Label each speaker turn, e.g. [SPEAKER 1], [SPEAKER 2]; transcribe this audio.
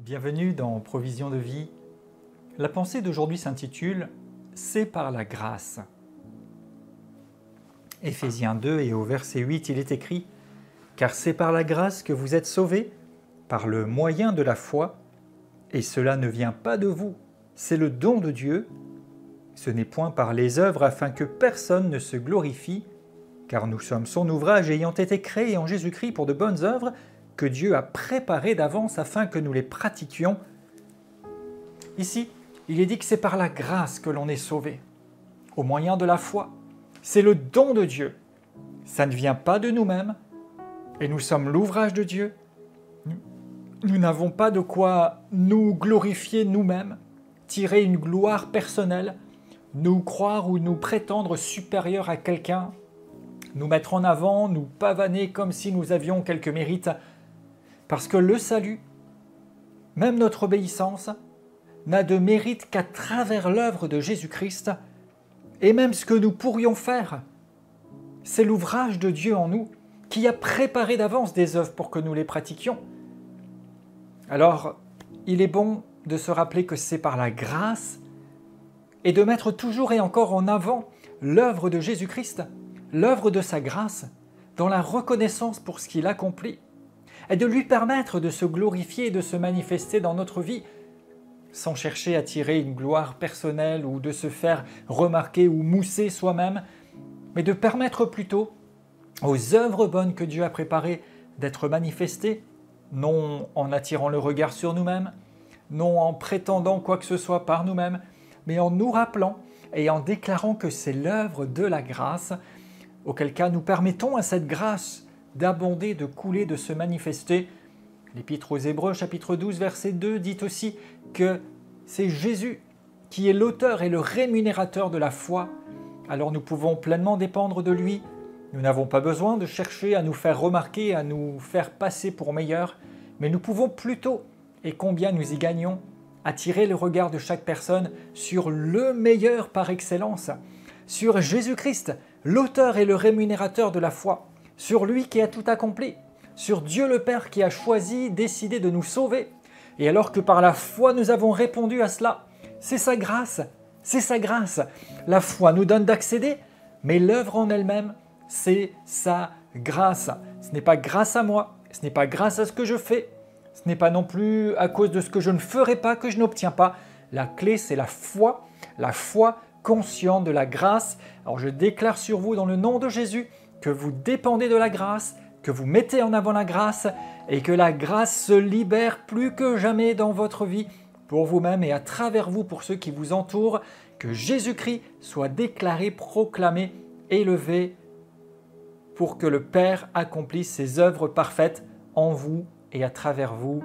[SPEAKER 1] Bienvenue dans Provision de vie. La pensée d'aujourd'hui s'intitule « C'est par la grâce ». Éphésiens 2 et au verset 8, il est écrit « Car c'est par la grâce que vous êtes sauvés, par le moyen de la foi, et cela ne vient pas de vous, c'est le don de Dieu. Ce n'est point par les œuvres afin que personne ne se glorifie, car nous sommes son ouvrage ayant été créés en Jésus-Christ pour de bonnes œuvres, que Dieu a préparées d'avance afin que nous les pratiquions. » Ici, il est dit que c'est par la grâce que l'on est sauvé, au moyen de la foi. C'est le don de Dieu. Ça ne vient pas de nous-mêmes, et nous sommes l'ouvrage de Dieu. Nous n'avons pas de quoi nous glorifier nous-mêmes, tirer une gloire personnelle, nous croire ou nous prétendre supérieurs à quelqu'un, nous mettre en avant, nous pavaner comme si nous avions quelques mérites. Parce que le salut, même notre obéissance, n'a de mérite qu'à travers l'œuvre de Jésus-Christ, et même ce que nous pourrions faire, c'est l'ouvrage de Dieu en nous, qui a préparé d'avance des œuvres pour que nous les pratiquions. Alors, il est bon de se rappeler que c'est par la grâce, et de mettre toujours et encore en avant l'œuvre de Jésus-Christ, l'œuvre de sa grâce, dans la reconnaissance pour ce qu'il accomplit, et de lui permettre de se glorifier et de se manifester dans notre vie, sans chercher à tirer une gloire personnelle ou de se faire remarquer ou mousser soi-même, mais de permettre plutôt aux œuvres bonnes que Dieu a préparées d'être manifestées, non en attirant le regard sur nous-mêmes, non en prétendant quoi que ce soit par nous-mêmes, mais en nous rappelant et en déclarant que c'est l'œuvre de la grâce, auquel cas nous permettons à cette grâce d'abonder, de couler, de se manifester. L'Épître aux Hébreux, chapitre 12, verset 2, dit aussi que c'est Jésus qui est l'auteur et le rémunérateur de la foi. Alors nous pouvons pleinement dépendre de lui. Nous n'avons pas besoin de chercher à nous faire remarquer, à nous faire passer pour meilleurs, mais nous pouvons plutôt, et combien nous y gagnons, attirer le regard de chaque personne sur le meilleur par excellence, sur Jésus-Christ, l'auteur et le rémunérateur de la foi, sur lui qui a tout accompli, sur Dieu le Père qui a choisi, décidé de nous sauver. Et alors que par la foi nous avons répondu à cela, c'est sa grâce, c'est sa grâce. La foi nous donne d'accéder, mais l'œuvre en elle-même, c'est sa grâce. Ce n'est pas grâce à moi, ce n'est pas grâce à ce que je fais, ce n'est pas non plus à cause de ce que je ne ferai pas que je n'obtiens pas. La clé, c'est la foi consciente de la grâce. Alors je déclare sur vous dans le nom de Jésus que vous dépendez de la grâce, que vous mettez en avant la grâce et que la grâce se libère plus que jamais dans votre vie pour vous-même et à travers vous pour ceux qui vous entourent, que Jésus-Christ soit déclaré, proclamé, élevé pour que le Père accomplisse ses œuvres parfaites en vous et à travers vous.